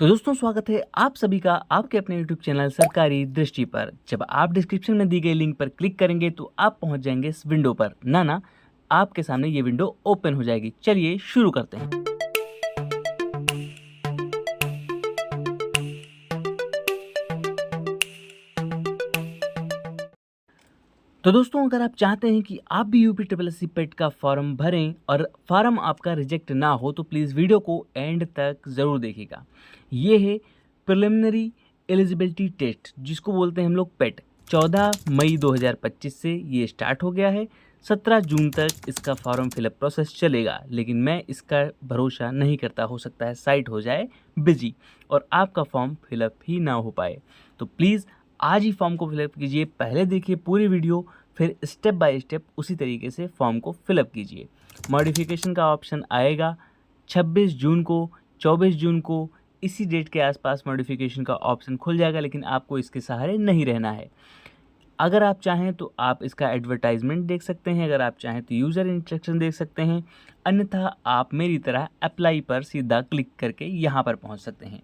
तो दोस्तों स्वागत है आप सभी का आपके अपने YouTube चैनल सरकारी दृष्टि पर। जब आप डिस्क्रिप्शन में दी गई लिंक पर क्लिक करेंगे तो आप पहुंच जाएंगे इस विंडो पर। ना आपके सामने ये विंडो ओपन हो जाएगी। चलिए शुरू करते हैं। तो दोस्तों अगर आप चाहते हैं कि आप भी यूपी ट्रिपल एस सी पेट का फॉर्म भरें और फॉर्म आपका रिजेक्ट ना हो तो प्लीज़ वीडियो को एंड तक ज़रूर देखिएगा। ये है प्रिलिमिनरी एलिजिबिलिटी टेस्ट जिसको बोलते हैं हम लोग पेट। 14 मई 2025 से ये स्टार्ट हो गया है। 17 जून तक इसका फॉर्म फिलअप प्रोसेस चलेगा, लेकिन मैं इसका भरोसा नहीं करता। हो सकता है साइट हो जाए बिजी और आपका फॉर्म फिलअप ही ना हो पाए। तो प्लीज़ आज ही फॉर्म को फिलअप कीजिए। पहले देखिए पूरी वीडियो, फिर स्टेप बाय स्टेप उसी तरीके से फॉर्म को फिलअप कीजिए। मॉडिफिकेशन का ऑप्शन आएगा 26 जून को, 24 जून को, इसी डेट के आसपास मॉडिफिकेशन का ऑप्शन खुल जाएगा, लेकिन आपको इसके सहारे नहीं रहना है। अगर आप चाहें तो आप इसका एडवर्टाइजमेंट देख सकते हैं, अगर आप चाहें तो यूज़र इंस्ट्रक्शन देख सकते हैं, अन्यथा आप मेरी तरह अप्लाई पर सीधा क्लिक करके यहाँ पर पहुँच सकते हैं।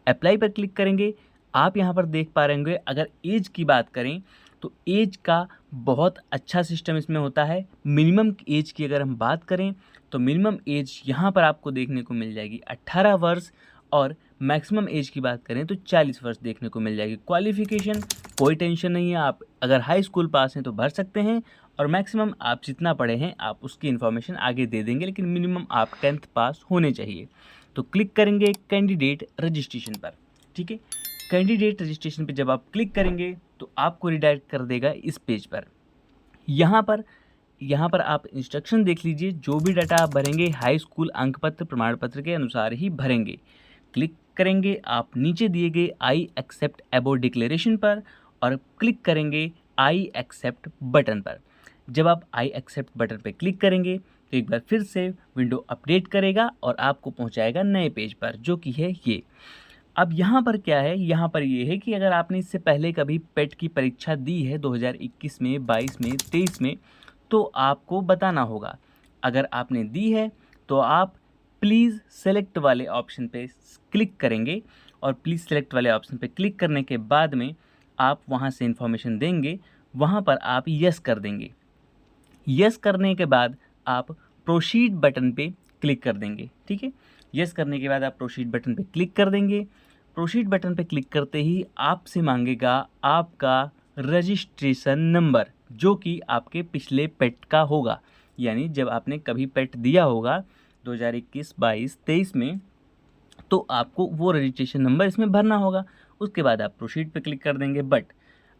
अप्लाई पर क्लिक करेंगे, आप यहाँ पर देख पा रहे होंगे। अगर एज की बात करें तो एज का बहुत अच्छा सिस्टम इसमें होता है। मिनिमम एज की अगर हम बात करें तो मिनिमम एज यहाँ पर आपको देखने को मिल जाएगी 18 वर्ष, और मैक्सिमम एज की बात करें तो 40 वर्ष देखने को मिल जाएगी। क्वालिफ़िकेशन कोई टेंशन नहीं है, आप अगर हाई स्कूल पास हैं तो भर सकते हैं, और मैक्सिमम आप जितना पढ़े हैं आप उसकी इन्फॉर्मेशन आगे दे देंगे, लेकिन मिनिमम आप 10th पास होने चाहिए। तो क्लिक करेंगे कैंडिडेट रजिस्ट्रेशन पर। ठीक है, कैंडिडेट रजिस्ट्रेशन पे जब आप क्लिक करेंगे तो आपको रिडायरेक्ट कर देगा इस पेज पर। यहाँ पर आप इंस्ट्रक्शन देख लीजिए। जो भी डाटा आप भरेंगे हाई स्कूल अंक पत्र प्रमाण पत्र के अनुसार ही भरेंगे। क्लिक करेंगे आप नीचे दिए गए आई एक्सेप्ट अबो डिक्लेरेशन पर, और क्लिक करेंगे आई एक्सेप्ट बटन पर। जब आप आई एक्सेप्ट बटन पर क्लिक करेंगे तो एक बार फिर से विंडो अपडेट करेगा और आपको पहुंचाएगा नए पेज पर, जो कि है ये। अब यहाँ पर क्या है, यहाँ पर ये है कि अगर आपने इससे पहले कभी पेट की परीक्षा दी है 2021 में, 22 में, 23 में, तो आपको बताना होगा। अगर आपने दी है तो आप प्लीज़ सेलेक्ट वाले ऑप्शन पे क्लिक करेंगे, और प्लीज़ सेलेक्ट वाले ऑप्शन पे क्लिक करने के बाद में आप वहाँ से इन्फॉर्मेशन देंगे, वहाँ पर आप यस कर देंगे। यस करने के बाद आप प्रोसीड बटन पे क्लिक कर देंगे। ठीक है, यस करने के बाद आप प्रोसीड बटन पे क्लिक कर देंगे। प्रोसीड बटन पे क्लिक करते ही आपसे मांगेगा आपका रजिस्ट्रेशन नंबर, जो कि आपके पिछले पेट का होगा। यानी जब आपने कभी पेट दिया होगा 2021, 22, 23 में, तो आपको वो रजिस्ट्रेशन नंबर इसमें भरना होगा। उसके बाद आप प्रोसीड पे क्लिक कर देंगे। बट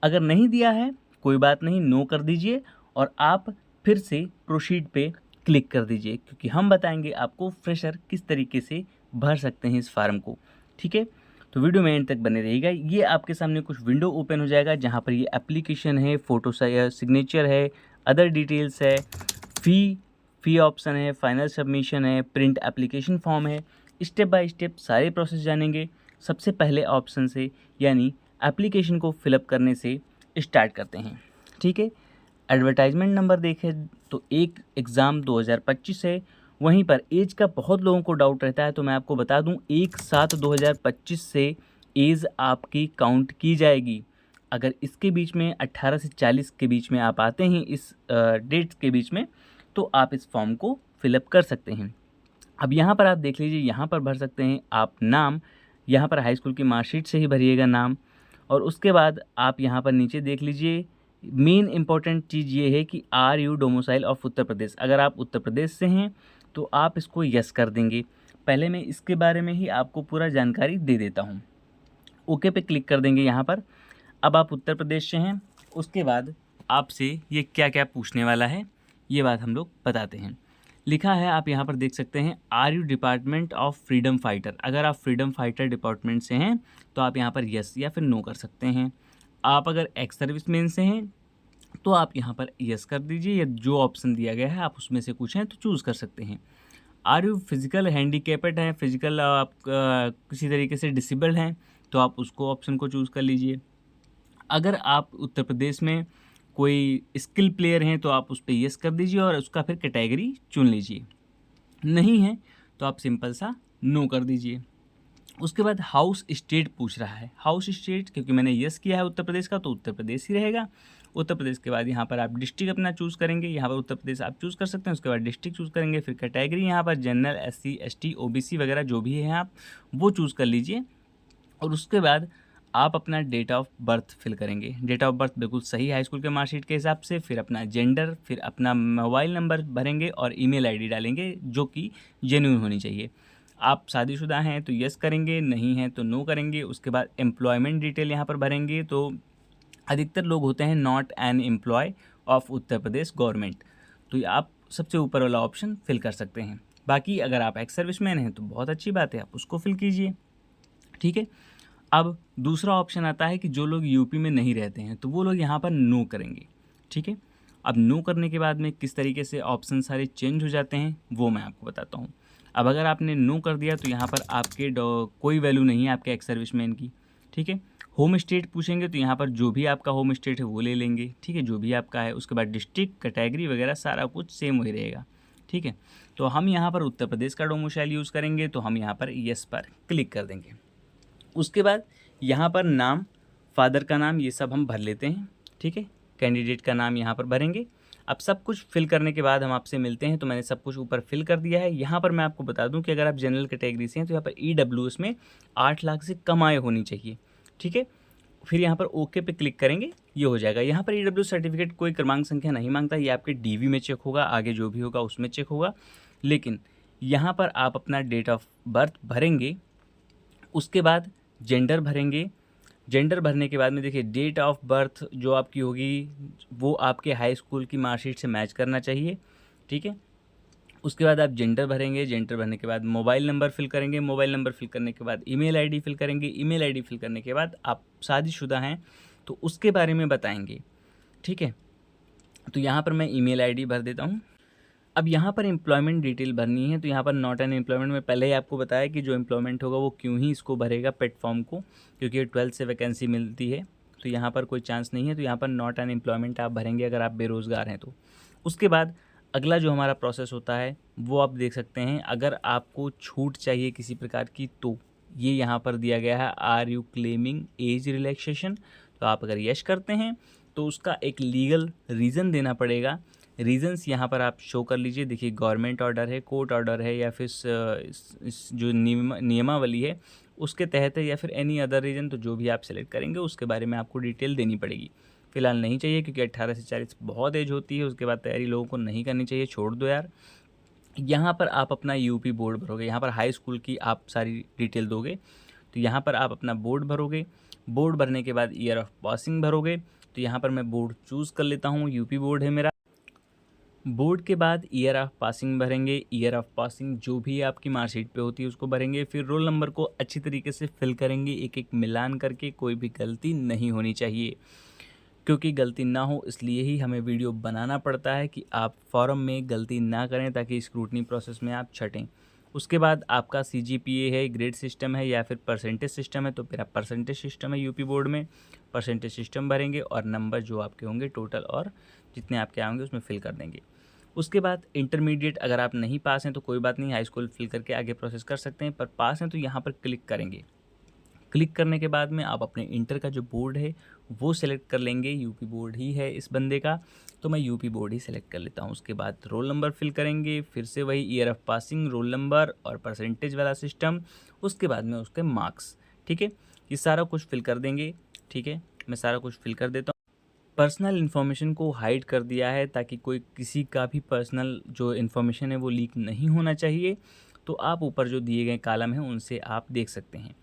अगर नहीं दिया है कोई बात नहीं, नो कर दीजिए और आप फिर से प्रोसीड पे क्लिक कर दीजिए, क्योंकि हम बताएंगे आपको फ्रेशर किस तरीके से भर सकते हैं इस फार्म को। ठीक है, तो वीडियो में एंड तक बने रहिएगा। ये आपके सामने कुछ विंडो ओपन हो जाएगा जहाँ पर ये एप्लीकेशन है, फोटो सिग्नेचर है, अदर डिटेल्स है, फ़ी ऑप्शन है, फाइनल सबमिशन है, प्रिंट एप्लीकेशन फॉर्म है। स्टेप बाय स्टेप सारे प्रोसेस जानेंगे। सबसे पहले ऑप्शन से यानी एप्लीकेशन को फिलअप करने से स्टार्ट करते हैं। ठीक है, एडवर्टाइजमेंट नंबर देखें तो एक एग्ज़ाम 2025 है। वहीं पर एज का बहुत लोगों को डाउट रहता है, तो मैं आपको बता दूं 1/7/2025 से एज आपकी काउंट की जाएगी। अगर इसके बीच में 18 से 40 के बीच में आप आते हैं, इस डेट्स के बीच में, तो आप इस फॉर्म को फिलअप कर सकते हैं। अब यहाँ पर आप देख लीजिए, यहाँ पर भर सकते हैं आप नाम। यहाँ पर हाई स्कूल की मार्कशीट से ही भरिएगा नाम, और उसके बाद आप यहाँ पर नीचे देख लीजिए। मेन इंपॉर्टेंट चीज़ ये है कि are you domicile of Uttar प्रदेश। अगर आप उत्तर प्रदेश से हैं तो आप इसको यस कर देंगे। पहले मैं इसके बारे में ही आपको पूरा जानकारी दे देता हूँ। ओके पे क्लिक कर देंगे यहाँ पर। अब आप उत्तर प्रदेश से हैं, उसके बाद आपसे ये क्या क्या पूछने वाला है ये बात हम लोग बताते हैं। लिखा है, आप यहाँ पर देख सकते हैं, are you department of freedom fighter. अगर आप फ्रीडम फाइटर डिपार्टमेंट से हैं तो आप यहाँ पर यस या फिर नो कर सकते हैं। आप अगर एक्स सर्विसमैन से हैं तो आप यहाँ पर यस कर दीजिए, या जो ऑप्शन दिया गया है आप उसमें से कुछ हैं तो चूज़ कर सकते हैं। आर यू फिजिकल हैंडीकेप्ड हैं, फिजिकल आप किसी तरीके से डिसेबल्ड हैं, तो आप उसको ऑप्शन को चूज़ कर लीजिए। अगर आप उत्तर प्रदेश में कोई स्किल प्लेयर हैं तो आप उस पर यस कर दीजिए और उसका फिर कैटेगरी चुन लीजिए। नहीं है तो आप सिंपल सा नो कर दीजिए। उसके बाद हाउस स्टेट पूछ रहा है। हाउस स्टेट क्योंकि मैंने यस किया है उत्तर प्रदेश का, तो उत्तर प्रदेश ही रहेगा। उत्तर प्रदेश के बाद यहाँ पर आप डिस्ट्रिक्ट अपना चूज़ करेंगे, यहाँ पर उत्तर प्रदेश आप चूज़ कर सकते हैं। उसके बाद डिस्ट्रिक्ट चूज़ करेंगे, फिर कैटेगरी यहाँ पर जनरल, SC ST OBC वगैरह जो भी है आप वो चूज़ कर लीजिए। और उसके बाद आप अपना डेट ऑफ बर्थ फिल करेंगे। डेट ऑफ बर्थ बिल्कुल सही हाई स्कूल के मार्कशीट के हिसाब से, फिर अपना जेंडर, फिर अपना मोबाइल नंबर भरेंगे और ईमेल आईडी डालेंगे जो कि जेन्युइन होनी चाहिए। आप शादीशुदा हैं तो यस करेंगे, नहीं हैं तो नो करेंगे। उसके बाद एम्प्लॉयमेंट डिटेल यहाँ पर भरेंगे। तो अधिकतर लोग होते हैं not an employ of Uttar Pradesh government, तो ये आप सबसे ऊपर वाला ऑप्शन फिल कर सकते हैं। बाकी अगर आप एक्स सर्विसमैन हैं तो बहुत अच्छी बात है, आप उसको फिल कीजिए। ठीक है। अब दूसरा ऑप्शन आता है कि जो लोग यूपी में नहीं रहते हैं तो वो लोग यहाँ पर नो करेंगे। ठीक है। अब नो करने के बाद में किस तरीके से ऑप्शन सारे चेंज हो जाते हैं वो मैं आपको बताता हूँ। अब अगर आपने नो कर दिया तो यहाँ पर आपके कोई वैल्यू नहीं है आपके एक्स सर्विसमैन की। ठीक है। होम स्टेट पूछेंगे तो यहाँ पर जो भी आपका होम स्टेट है वो ले लेंगे। ठीक है, जो भी आपका है। उसके बाद डिस्ट्रिक्ट, कैटेगरी वगैरह सारा कुछ सेम वही रहेगा। ठीक है। तो हम यहाँ पर उत्तर प्रदेश का डोमिसाइल यूज़ करेंगे, तो हम यहाँ पर यस पर क्लिक कर देंगे। उसके बाद यहाँ पर नाम, फादर का नाम, ये सब हम भर लेते हैं। ठीक है। कैंडिडेट का नाम यहाँ पर भरेंगे। अब सब कुछ फिल करने के बाद हम आपसे मिलते हैं। तो मैंने सब कुछ ऊपर फिल कर दिया है। यहाँ पर मैं आपको बता दूं कि अगर आप जनरल कैटेगरी से हैं तो यहाँ पर EWS में 8 लाख से कम आय होनी चाहिए। ठीक है। फिर यहाँ पर ओके पे क्लिक करेंगे, ये हो जाएगा। यहाँ पर EWS सर्टिफिकेट कोई क्रमांक संख्या नहीं मांगता, ये आपके DV में चेक होगा, आगे जो भी होगा उसमें चेक होगा। लेकिन यहाँ पर आप अपना डेट ऑफ बर्थ भरेंगे। उसके बाद जेंडर भरेंगे। जेंडर भरने के बाद में देखिए डेट ऑफ बर्थ जो आपकी होगी वो आपके हाई स्कूल की मार्कशीट से मैच करना चाहिए। ठीक है। उसके बाद आप जेंडर भरेंगे। जेंडर भरने के बाद मोबाइल नंबर फिल करेंगे। मोबाइल नंबर फिल करने के बाद ईमेल आईडी फिल करेंगे। ईमेल आईडी फिल करने के बाद आप शादीशुदा हैं तो उसके बारे में बताएंगे। ठीक है। तो यहाँ पर मैं ईमेल आईडी भर देता हूँ। अब यहाँ पर एम्प्लॉयमेंट डिटेल भरनी है, तो यहाँ पर नॉट एन एम्प्लॉयमेंट में पहले ही आपको बताया कि जो एम्प्लॉयमेंट होगा वो क्यों ही इसको भरेगा पेट फॉर्म को, क्योंकि 12th से वैकेंसी मिलती है, तो यहाँ पर कोई चांस नहीं है। तो यहाँ पर नॉट एन एम्प्लॉयमेंट आप भरेंगे अगर आप बेरोज़गार हैं तो। उसके बाद अगला जो हमारा प्रोसेस होता है वो आप देख सकते हैं। अगर आपको छूट चाहिए किसी प्रकार की तो ये यहाँ पर दिया गया है, are you claiming age relaxation. तो आप अगर यश करते हैं तो उसका एक लीगल रीज़न देना पड़ेगा। रीजंस यहाँ पर आप शो कर लीजिए। देखिए गवर्नमेंट ऑर्डर है, कोर्ट ऑर्डर है, या फिर इस जो नियमावली है उसके तहत है, या फिर एनी अदर रीज़न। तो जो भी आप सेलेक्ट करेंगे उसके बारे में आपको डिटेल देनी पड़ेगी। फिलहाल नहीं चाहिए क्योंकि 18 से 40 बहुत एज होती है, उसके बाद तैयारी लोगों को नहीं करनी चाहिए, छोड़ दो यार। यहाँ पर आप अपना यूपी बोर्ड भरोगे। यहाँ पर हाई स्कूल की आप सारी डिटेल दोगे, तो यहाँ पर आप अपना बोर्ड भरोगे। बोर्ड भरने के बाद ईयर ऑफ पासिंग भरोगे। तो यहाँ पर मैं बोर्ड चूज़ कर लेता हूँ, यूपी बोर्ड है मेरा। बोर्ड के बाद ईयर ऑफ पासिंग भरेंगे। ईयर ऑफ पासिंग जो भी आपकी मार्कशीट पे होती है उसको भरेंगे। फिर रोल नंबर को अच्छी तरीके से फिल करेंगे, एक एक मिलान करके, कोई भी गलती नहीं होनी चाहिए। क्योंकि गलती ना हो इसलिए ही हमें वीडियो बनाना पड़ता है कि आप फॉर्म में गलती ना करें, ताकि स्क्रूटनी प्रोसेस में आप छटें। उसके बाद आपका CGPA है, ग्रेड सिस्टम है, या फिर परसेंटेज सिस्टम है। तो मेरा परसेंटेज सिस्टम है यूपी बोर्ड में, परसेंटेज सिस्टम भरेंगे और नंबर जो आपके होंगे टोटल और जितने आपके आएंगे उसमें फिल कर देंगे। उसके बाद इंटरमीडिएट अगर आप नहीं पास हैं तो कोई बात नहीं, हाई स्कूल फिल करके आगे प्रोसेस कर सकते हैं, पर पास हैं तो यहाँ पर क्लिक करेंगे। क्लिक करने के बाद में आप अपने इंटर का जो बोर्ड है वो सिलेक्ट कर लेंगे। यूपी बोर्ड ही है इस बंदे का, तो मैं यूपी बोर्ड ही सिलेक्ट कर लेता हूँ। उसके बाद रोल नंबर फिल करेंगे, फिर से वही year of passing, roll number और परसेंटेज वाला सिस्टम। उसके बाद में उसके मार्क्स। ठीक है, ये सारा कुछ फिल कर देंगे। ठीक है, मैं सारा कुछ फिल कर देता हूँ। पर्सनल इन्फॉर्मेशन को हाइड कर दिया है ताकि कोई किसी का भी पर्सनल जो इन्फॉर्मेशन है वो लीक नहीं होना चाहिए। तो आप ऊपर जो दिए गए कॉलम हैं उनसे आप देख सकते हैं।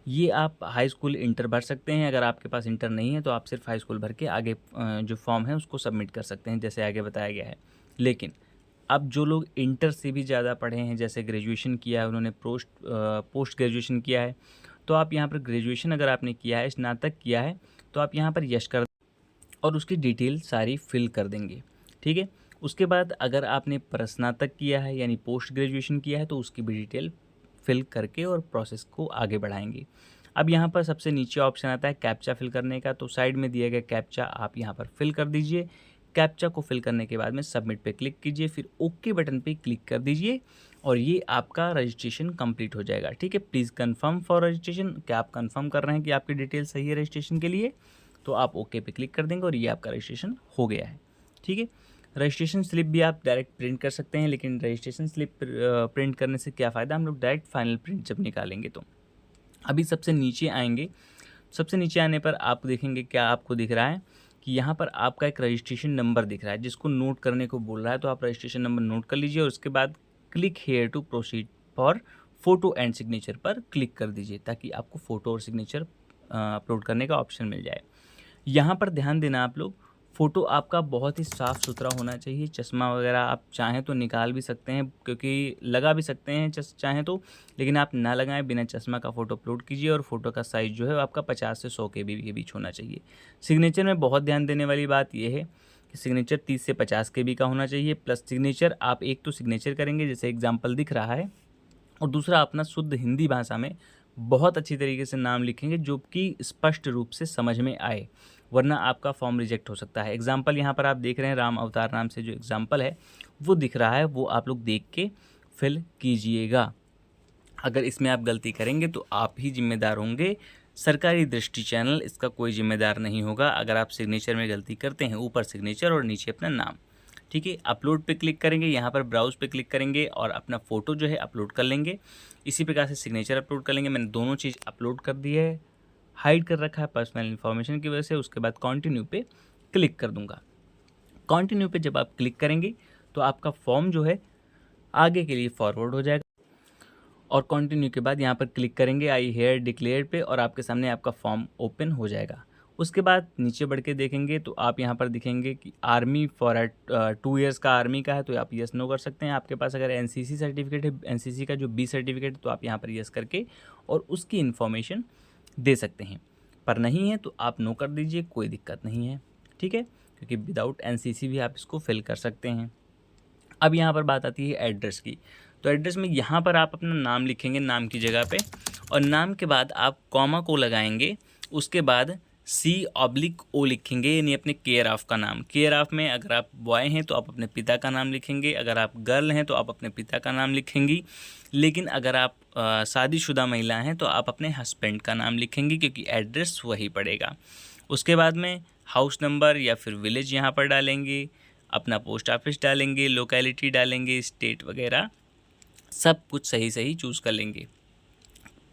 ये आप हाई स्कूल इंटर भर सकते हैं। अगर आपके पास इंटर नहीं है तो आप सिर्फ हाई स्कूल भर के आगे जो फॉर्म है उसको सबमिट कर सकते हैं, जैसे आगे बताया गया है। लेकिन अब जो लोग इंटर से भी ज़्यादा पढ़े हैं, जैसे ग्रेजुएशन किया है, उन्होंने पोस्ट ग्रेजुएशन किया है, तो आप यहाँ पर ग्रेजुएशन अगर आपने किया है, स्नातक किया है, तो आप यहाँ पर यश कर और उसकी डिटेल सारी फिल कर देंगे। ठीक है, उसके बाद अगर आपने स्नातक किया है यानी पोस्ट ग्रेजुएशन किया है तो उसकी भी डिटेल फिल करके और प्रोसेस को आगे बढ़ाएंगे। अब यहाँ पर सबसे नीचे ऑप्शन आता है कैप्चा फिल करने का, तो साइड में दिया गया कैप्चा आप यहाँ पर फिल कर दीजिए। कैप्चा को फिल करने के बाद में सबमिट पे क्लिक कीजिए, फिर ओके बटन पे क्लिक कर दीजिए और ये आपका रजिस्ट्रेशन कंप्लीट हो जाएगा। ठीक है, प्लीज़ कंफर्म फॉर रजिस्ट्रेशन, क्या आप कंफर्म कर रहे हैं कि आपकी डिटेल सही है रजिस्ट्रेशन के लिए, तो आप ओके पे क्लिक कर देंगे और ये आपका रजिस्ट्रेशन हो गया है। ठीक है, रजिस्ट्रेशन स्लिप भी आप डायरेक्ट प्रिंट कर सकते हैं, लेकिन रजिस्ट्रेशन स्लिप प्रिंट करने से क्या फ़ायदा, हम लोग डायरेक्ट फाइनल प्रिंट जब निकालेंगे तो। अभी सबसे नीचे आएंगे, सबसे नीचे आने पर आप देखेंगे क्या आपको दिख रहा है कि यहाँ पर आपका एक रजिस्ट्रेशन नंबर दिख रहा है जिसको नोट करने को बोल रहा है, तो आप रजिस्ट्रेशन नंबर नोट कर लीजिए और उसके बाद click here to proceed for photo and signature पर क्लिक कर दीजिए ताकि आपको फ़ोटो और सिग्नेचर अपलोड करने का ऑप्शन मिल जाए। यहाँ पर ध्यान देना आप लोग, फ़ोटो आपका बहुत ही साफ़ सुथरा होना चाहिए। चश्मा वगैरह आप चाहें तो निकाल भी सकते हैं, क्योंकि लगा भी सकते हैं चाहें तो, लेकिन आप ना लगाएं, बिना चश्मा का फ़ोटो अपलोड कीजिए और फ़ोटो का साइज़ जो है आपका 50 से 100 KB के बीच होना चाहिए। सिग्नेचर में बहुत ध्यान देने वाली बात यह है कि सिग्नेचर 30 से 50 KB का होना चाहिए। प्लस सिग्नेचर आप एक तो सिग्नेचर करेंगे जैसे एग्जाम्पल दिख रहा है, और दूसरा अपना शुद्ध हिंदी भाषा में बहुत अच्छी तरीके से नाम लिखेंगे जो कि स्पष्ट रूप से समझ में आए, वरना आपका फॉर्म रिजेक्ट हो सकता है। एग्जाम्पल यहाँ पर आप देख रहे हैं, राम अवतार नाम से जो एग्जाम्पल है वो दिख रहा है, वो आप लोग देख के फिल कीजिएगा। अगर इसमें आप गलती करेंगे तो आप ही जिम्मेदार होंगे, सरकारी दृष्टि चैनल इसका कोई जिम्मेदार नहीं होगा। अगर आप सिग्नेचर में गलती करते हैं, ऊपर सिग्नेचर और नीचे अपना नाम। ठीक है, अपलोड पे क्लिक करेंगे, यहाँ पर ब्राउज पे क्लिक करेंगे और अपना फ़ोटो जो है अपलोड कर लेंगे। इसी प्रकार से सिग्नेचर अपलोड कर लेंगे। मैंने दोनों चीज़ अपलोड कर दी है, हाइड कर रखा है पर्सनल इन्फॉर्मेशन की वजह से। उसके बाद कंटिन्यू पे क्लिक कर दूंगा। कंटिन्यू पे जब आप क्लिक करेंगे तो आपका फॉर्म जो है आगे के लिए फॉरवर्ड हो जाएगा, और कंटिन्यू के बाद यहाँ पर क्लिक करेंगे आई हेयर डिक्लेयर पे और आपके सामने आपका फॉर्म ओपन हो जाएगा। उसके बाद नीचे बढ़ के देखेंगे तो आप यहाँ पर दिखेंगे कि आर्मी फॉर 2 ईयर्स का आर्मी का है, तो आप यस नो कर सकते हैं। आपके पास अगर एनसीसी सर्टिफिकेट है, एनसीसी का जो बी सर्टिफिकेट, तो आप यहाँ पर यस करके और उसकी इन्फॉर्मेशन दे सकते हैं। पर नहीं है तो आप नो कर दीजिए, कोई दिक्कत नहीं है। ठीक है, क्योंकि विदाउट एनसीसी भी आप इसको फिल कर सकते हैं। अब यहाँ पर बात आती है एड्रेस की। तो एड्रेस में यहाँ पर आप अपना नाम लिखेंगे नाम की जगह पे, और नाम के बाद आप कॉमा को लगाएंगे। उसके बाद C/O लिखेंगे, यानी अपने केयर ऑफ़ का नाम। केयर ऑफ़ में अगर आप बॉय हैं तो आप अपने पिता का नाम लिखेंगे, अगर आप गर्ल हैं तो आप अपने पिता का नाम लिखेंगी, लेकिन अगर आप शादीशुदा महिला हैं तो आप अपने हस्बैंड का नाम लिखेंगी, क्योंकि एड्रेस वही पड़ेगा। उसके बाद में हाउस नंबर या फिर विलेज यहाँ पर डालेंगे, अपना पोस्ट ऑफिस डालेंगे, लोकेलिटी डालेंगे, स्टेट वगैरह सब कुछ सही सही चूज़ कर लेंगे।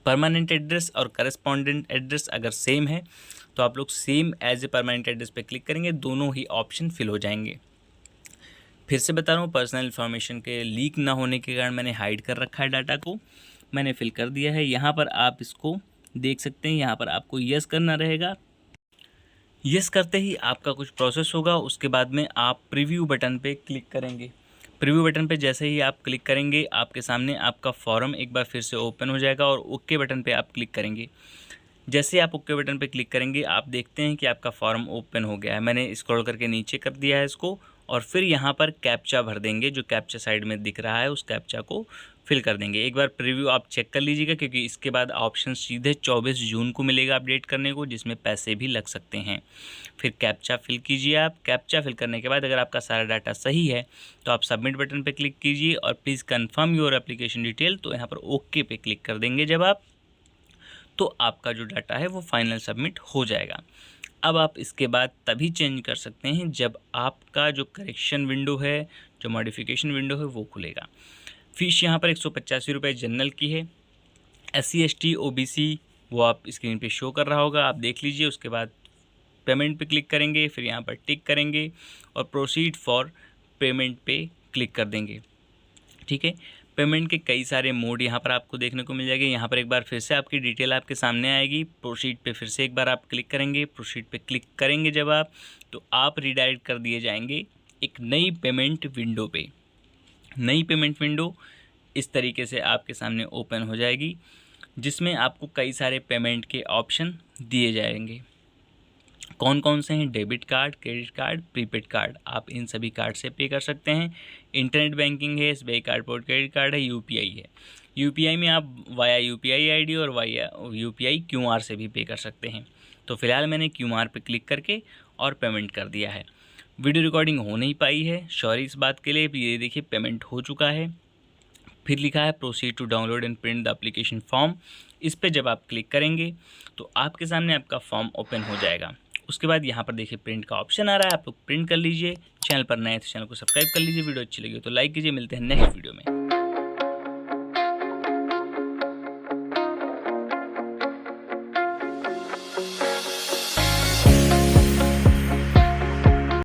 परमानेंट एड्रेस और करस्पॉन्डेंट एड्रेस अगर सेम है तो आप लोग same as a permanent address पे क्लिक करेंगे, दोनों ही ऑप्शन फिल हो जाएंगे। फिर से बता रहा हूँ, पर्सनल इन्फॉर्मेशन के लीक ना होने के कारण मैंने हाइड कर रखा है डाटा को, मैंने फिल कर दिया है। यहाँ पर आप इसको देख सकते हैं, यहाँ पर आपको यस करना रहेगा। यस करते ही आपका कुछ प्रोसेस होगा, उसके बाद में आप प्रीव्यू बटन पे क्लिक करेंगे। प्रीव्यू बटन पे जैसे ही आप क्लिक करेंगे आपके सामने आपका फॉर्म एक बार फिर से ओपन हो जाएगा, और ओके बटन पे आप क्लिक करेंगे। जैसे आप ओके बटन पे क्लिक करेंगे आप देखते हैं कि आपका फॉर्म ओपन हो गया है। मैंने स्क्रॉल करके नीचे कर दिया है इसको, और फिर यहाँ पर कैप्चा भर देंगे, जो कैप्चा साइड में दिख रहा है उस कैप्चा को फिल कर देंगे। एक बार प्रीव्यू आप चेक कर लीजिएगा, क्योंकि इसके बाद ऑप्शन सीधे 24 जून को मिलेगा अपडेट करने को, जिसमें पैसे भी लग सकते हैं। फिर कैप्चा फिल कीजिए आप। कैप्चा फिल करने के बाद अगर आपका सारा डाटा सही है तो आप सबमिट बटन पे क्लिक कीजिए और please confirm your application detail, तो यहाँ पर ओके पे क्लिक कर देंगे जब आप, तो आपका जो डाटा है वो फाइनल सबमिट हो जाएगा। अब आप इसके बाद तभी चेंज कर सकते हैं जब आपका जो करेक्शन विंडो है, जो मॉडिफिकेशन विंडो है वो खुलेगा। फ़ीस यहाँ पर 185 रुपये जनरल की है। SC ST OBC वो आप स्क्रीन पे शो कर रहा होगा, आप देख लीजिए। उसके बाद पेमेंट पे क्लिक करेंगे, फिर यहाँ पर टिक करेंगे और प्रोसीड फॉर पेमेंट पे क्लिक कर देंगे। ठीक है, पेमेंट के कई सारे मोड यहाँ पर आपको देखने को मिल जाएंगे। यहाँ पर एक बार फिर से आपकी डिटेल आपके सामने आएगी। प्रोसीड पे फिर से एक बार आप क्लिक करेंगे। प्रोसीड पे क्लिक करेंगे जब आप, तो आप रीडायरेक्ट कर दिए जाएंगे एक नई पेमेंट विंडो पे। नई पेमेंट विंडो इस तरीके से आपके सामने ओपन हो जाएगी, जिसमें आपको कई सारे पेमेंट के ऑप्शन दिए जाएंगे। कौन कौन से हैं? Debit card, credit card, prepaid card. आप इन सभी कार्ड से पे कर सकते हैं। इंटरनेट बैंकिंग है, SBI card, port credit card है, UPI है। UPI में आप वाया UPI ID और वाया UPI QR से भी पे कर सकते हैं। तो फिलहाल मैंने QR पे क्लिक करके और पेमेंट कर दिया है। वीडियो रिकॉर्डिंग हो नहीं पाई है, सॉरी इस बात के लिए। ये देखिए पेमेंट हो चुका है। फिर लिखा है proceed to download and print the application form. इस पर जब आप क्लिक करेंगे तो आपके सामने आपका फॉर्म ओपन हो जाएगा। उसके बाद यहाँ पर देखिए प्रिंट का ऑप्शन आ रहा है, आप लोग प्रिंट कर लीजिए। चैनल पर नए हैं तो चैनल को सब्सक्राइब कर लीजिए। वीडियो अच्छी लगी तो लाइक कीजिए। मिलते हैं नेक्स्ट वीडियो में।